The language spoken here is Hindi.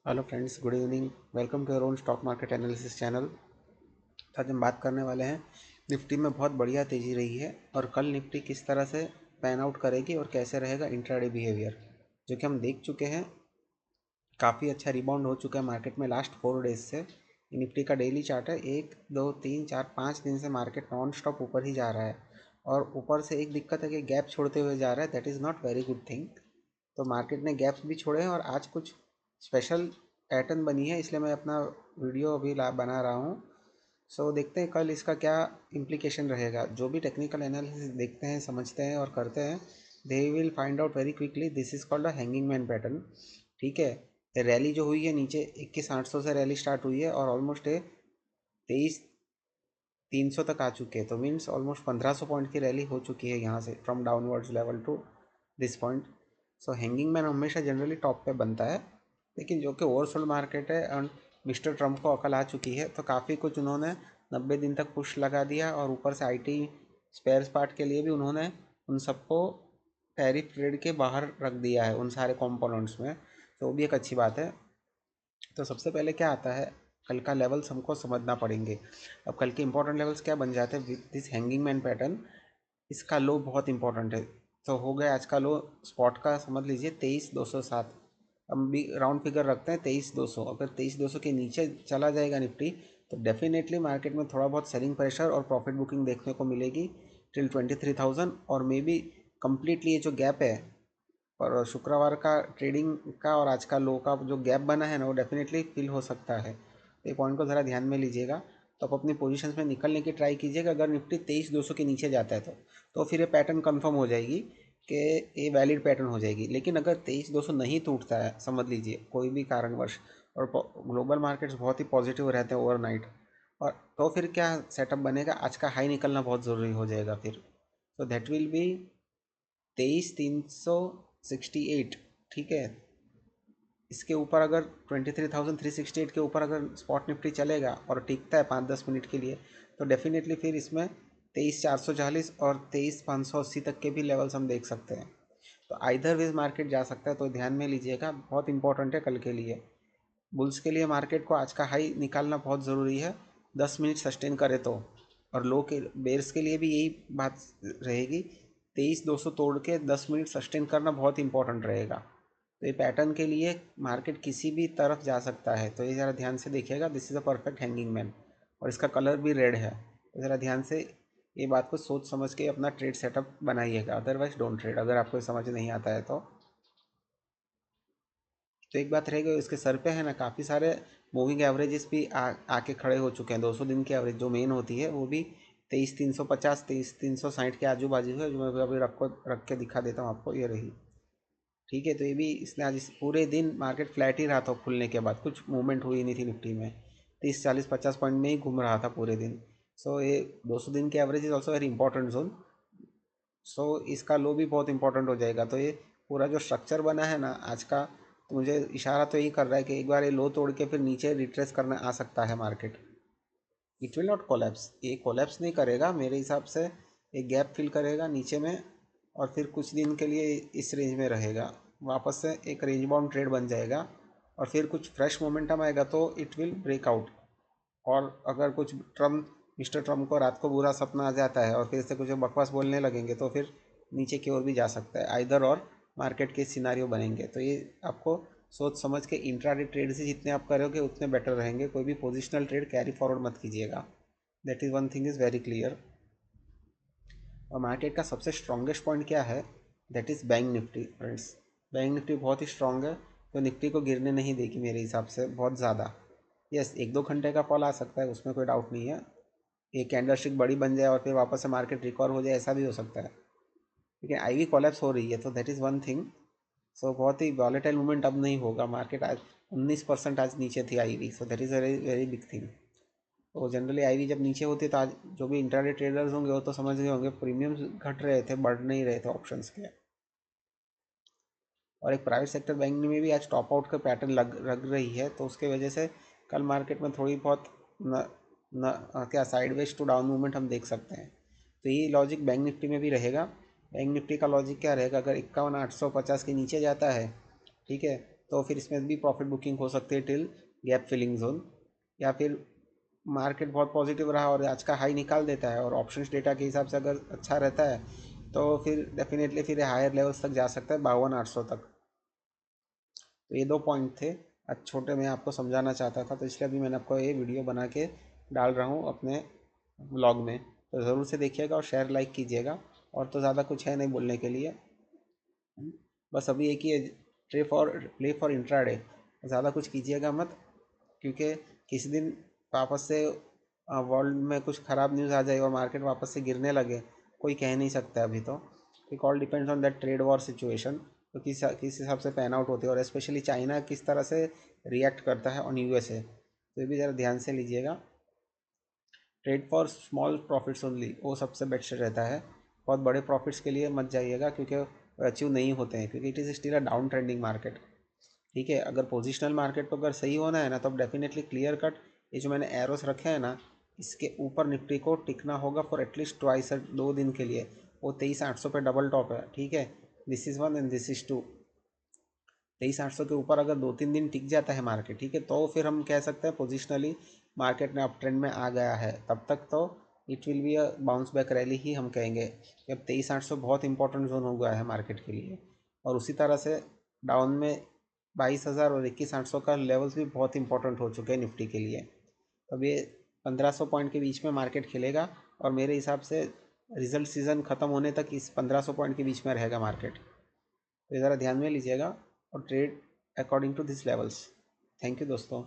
Hello friends, good evening. Welcome to your own stock market analysis channel. आज हम बात करने वाले हैं निफ्टी में बहुत बढ़िया तेज़ी रही है और कल निफ्टी किस तरह से पैन आउट करेगी और कैसे रहेगा इंट्राडे बिहेवियर, जो कि हम देख चुके हैं। काफ़ी अच्छा रिबाउंड हो चुका है मार्केट में लास्ट 4 डेज से। निफ्टी का डेली चार्ट है, 1 2 3 4 5 दिन से मार्केट नॉन स्टॉप ऊपर ही जा रहा है। और ऊपर से एक दिक्कत है कि गैप छोड़ते हुए जा रहा है, that is not very good thing. तो मार्केट ने गैप्स भी छोड़े हैं और आज कुछ स्पेशल पैटर्न बनी है, इसलिए मैं अपना वीडियो अभी बना रहा हूँ। सो देखते हैं कल इसका क्या इम्प्लीकेशन रहेगा। जो भी टेक्निकल एनालिसिस देखते हैं, समझते हैं और करते हैं, they will find out very quickly this is called a hanging man pattern. ठीक है। रैली जो हुई है नीचे 21,800 से रैली स्टार्ट हुई है और ऑलमोस्ट 23,300 तक आ चुके हैं। तो मीन्स ऑलमोस्ट 1,500 पॉइंट की रैली हो चुकी है यहाँ से, from downwards level to this point. So hanging man हमेशा जनरली टॉप पे बनता है, लेकिन जो कि ओवरसोल्ड मार्केट है और मिस्टर ट्रम्प को अकल आ चुकी है, तो काफ़ी कुछ उन्होंने 90 दिन तक पुश लगा दिया और ऊपर से आईटी स्पेयर्स पार्ट के लिए भी उन्होंने उन सबको टैरिफ ट्रेड के बाहर रख दिया है उन सारे कंपोनेंट्स में। तो वो भी एक अच्छी बात है। तो सबसे पहले क्या आता है, कल का लेवल्स हमको समझना पड़ेंगे। अब कल के इंपॉर्टेंट लेवल्स क्या बन जाते हैं with this hanging man pattern. इसका लो बहुत इंपॉर्टेंट है। तो हो गया आज का लो, स्पॉट का समझ लीजिए 23,207। हम भी राउंड फिगर रखते हैं 23,200। अगर 23,200 के नीचे चला जाएगा निफ्टी, तो डेफिनेटली मार्केट में थोड़ा बहुत सेलिंग प्रेशर और प्रॉफिट बुकिंग देखने को मिलेगी टिल 23,000। और मे बी कम्प्लीटली ये जो गैप है और शुक्रवार का ट्रेडिंग का और आज का लो का जो गैप बना है ना, वो डेफिनेटली फिल हो सकता है। तो ये पॉइंट को ज़रा ध्यान में लीजिएगा। तो आप अपनी पोजीशंस में निकलने की ट्राई कीजिएगा। अगर निफ्टी 23,200 के नीचे जाता है तो फिर ये पैटर्न कंफर्म हो जाएगी कि ये वैलिड पैटर्न हो जाएगी। लेकिन अगर 23,200 नहीं टूटता है, समझ लीजिए कोई भी कारणवश, और ग्लोबल मार्केट्स बहुत ही पॉजिटिव रहते हैं ओवरनाइट, और तो फिर क्या सेटअप बनेगा, आज का हाई निकलना बहुत ज़रूरी हो जाएगा फिर। तो दैट विल बी 23,368। ठीक है। इसके ऊपर अगर 23,368 के ऊपर अगर स्पॉट निफ्टी चलेगा और टिकता है 5-10 मिनट के लिए, तो डेफिनेटली फिर इसमें 23,440 और 23,580 तक के भी लेवल्स हम देख सकते हैं। तो आइधर वेज मार्केट जा सकता है, तो ध्यान में लीजिएगा, बहुत इंपॉर्टेंट है कल के लिए। बुल्स के लिए मार्केट को आज का हाई निकालना बहुत ज़रूरी है, 10 मिनट सस्टेन करे तो। और लो के बेयर्स के लिए भी यही बात रहेगी, 23,200 तोड़ के 10 मिनट सस्टेन करना बहुत इंपॉर्टेंट रहेगा। तो ये पैटर्न के लिए मार्केट किसी भी तरफ जा सकता है, तो ये ज़रा ध्यान से देखिएगा। This is a perfect hanging man और इसका कलर भी रेड है। तो ज़रा ध्यान से ये बात को सोच समझ के अपना ट्रेड सेटअप बनाइएगा, अदरवाइज डोंट ट्रेड, अगर आपको समझ नहीं आता है तो। तो एक बात रह गई, इसके सर पे है ना काफ़ी सारे मूविंग एवरेजेस भी आके खड़े हो चुके हैं। 200 दिन की एवरेज जो मेन होती है वो भी 23,350 23,360 के आजू बाजू है, जो मैं अभी रख के दिखा देता हूँ आपको, ये रही। ठीक है। तो ये भी इसने आज इस पूरे दिन मार्केट फ्लैट ही रहा था, खुलने के बाद कुछ मूवमेंट हुई नहीं थी निफ्टी में, 30 40 50 पॉइंट में ही घूम रहा था पूरे दिन। सो ये 200 दिन की average is also very important zone. So इसका लो भी बहुत इंपॉर्टेंट हो जाएगा। तो ये पूरा जो स्ट्रक्चर बना है ना आज का, तो मुझे इशारा तो यही कर रहा है कि एक बार ये लो तोड़ के फिर नीचे रिट्रेस करने आ सकता है market. It will not collapse, ये कोलैप्स नहीं करेगा मेरे हिसाब से। एक गैप फिल करेगा नीचे में और फिर कुछ दिन के लिए इस रेंज में रहेगा, वापस से एक रेंज बाउंड ट्रेड बन जाएगा और फिर कुछ फ्रेश मोमेंटम आएगा तो इट विल ब्रेक आउट। और अगर कुछ मिस्टर ट्रम्प को रात को बुरा सपना आ जाता है और फिर से कुछ बकवास बोलने लगेंगे, तो फिर नीचे की ओर भी जा सकता है आइदर, और मार्केट के सिनारियो बनेंगे। तो ये आपको सोच समझ के इंट्राडे ट्रेड से जितने आप करोगे उतने बेटर रहेंगे। कोई भी पोजिशनल ट्रेड कैरी फॉरवर्ड मत कीजिएगा, that is one thing is very clear. और मार्केट का सबसे स्ट्रॉन्गेस्ट पॉइंट क्या है, that is bank Nifty friends. Bank Nifty बहुत ही स्ट्रॉन्ग है, तो निफ्टी को गिरने नहीं देगी मेरे हिसाब से बहुत ज़्यादा। यस, 1-2 घंटे का फॉल आ सकता है, उसमें कोई डाउट नहीं है। एक कैंडलस्टिक बड़ी बन जाए और फिर वापस से मार्केट रिकवर हो जाए, ऐसा भी हो सकता है। लेकिन आईवी कोलैप्स हो रही है, तो दैट इज़ वन थिंग। सो बहुत ही वॉलेटाइल मूवमेंट अब नहीं होगा। मार्केट आज 19% आज नीचे थी IV, so that is very very big thing. तो जनरली आईवी जब नीचे होती है तो आज जो भी इंट्राडे ट्रेडर्स होंगे वो तो समझ गए होंगे, प्रीमियम्स घट रहे थे, बढ़ नहीं रहे थे ऑप्शंस के। और एक प्राइवेट सेक्टर बैंक में भी आज टॉप आउट का पैटर्न लग रही है, तो उसके वजह से कल मार्केट में थोड़ी बहुत क्या साइडवेज टू डाउन मूवमेंट हम देख सकते हैं। तो ये लॉजिक बैंक निफ्टी में भी रहेगा। बैंक निफ्टी का लॉजिक क्या रहेगा, अगर 51,850 के नीचे जाता है, ठीक है, तो फिर इसमें भी प्रॉफिट बुकिंग हो सकती है टिल गैप फिलिंग जोन। या फिर मार्केट बहुत पॉजिटिव रहा और आज का हाई निकाल देता है और ऑप्शंस डेटा के हिसाब से अगर अच्छा रहता है तो फिर डेफिनेटली फिर हायर लेवल्स तक जा सकता है 52,800 तक। तो ये दो पॉइंट थे, आज छोटे मैं आपको समझाना चाहता था, तो इसलिए अभी मैंने आपको ये वीडियो बना के डाल रहा हूँ अपने ब्लॉग में। तो ज़रूर से देखिएगा और शेयर लाइक कीजिएगा। और तो ज़्यादा कुछ है नहीं बोलने के लिए, बस अभी एक ही है, प्ले फॉर इंट्राडे। ज़्यादा कुछ कीजिएगा मत, क्योंकि किसी दिन वापस से वर्ल्ड में कुछ ख़राब न्यूज़ आ जाए और मार्केट वापस से गिरने लगे, कोई कह नहीं सकता अभी तो। It all depends on that trade war situation, तो किस हिसाब से पैन आउट होती है, और स्पेशली चाइना किस तरह से रिएक्ट करता है ऑन यूएसए, तो ये भी ज़रा ध्यान से लीजिएगा। Trade for small profits only, वो सबसे बेस्ट रहता है। बहुत बड़े प्रॉफिट्स के लिए मत जाइएगा, क्योंकि अचीव नहीं होते हैं, क्योंकि it is still a down trending market. ठीक है, अगर पोजिशनल मार्केट को अगर सही होना है ना, तो अब डेफिनेटली क्लियर कट ये जो मैंने एरोस रखे हैं ना, इसके ऊपर निफ्टी को टिकना होगा फॉर एटलीस्ट ट्वाइस 2 दिन के लिए। वो 23,800 पे डबल टॉप है, ठीक है। This is one and this is two. 23,800 के ऊपर अगर 2-3 दिन टिक जाता है मार्केट, ठीक है, तो फिर हम कह सकते हैं पोजिशनली मार्केट में अप ट्रेंड में आ गया है। तब तक तो it will be a bounce back rally ही हम कहेंगे, कि अब 23,800 बहुत इंपॉर्टेंट जोन हो गया है मार्केट के लिए। और उसी तरह से डाउन में 22,000 और 21,800 का लेवल्स भी बहुत इंपॉर्टेंट हो चुके हैं निफ्टी के लिए। अब ये 1,500 पॉइंट के बीच में मार्केट खेलेगा, और मेरे हिसाब से रिजल्ट सीज़न ख़त्म होने तक इस 1,500 पॉइंट के बीच में रहेगा मार्केट। तो ये ज़रा ध्यान में लीजिएगा और trade according to this levels. Thank you दोस्तों।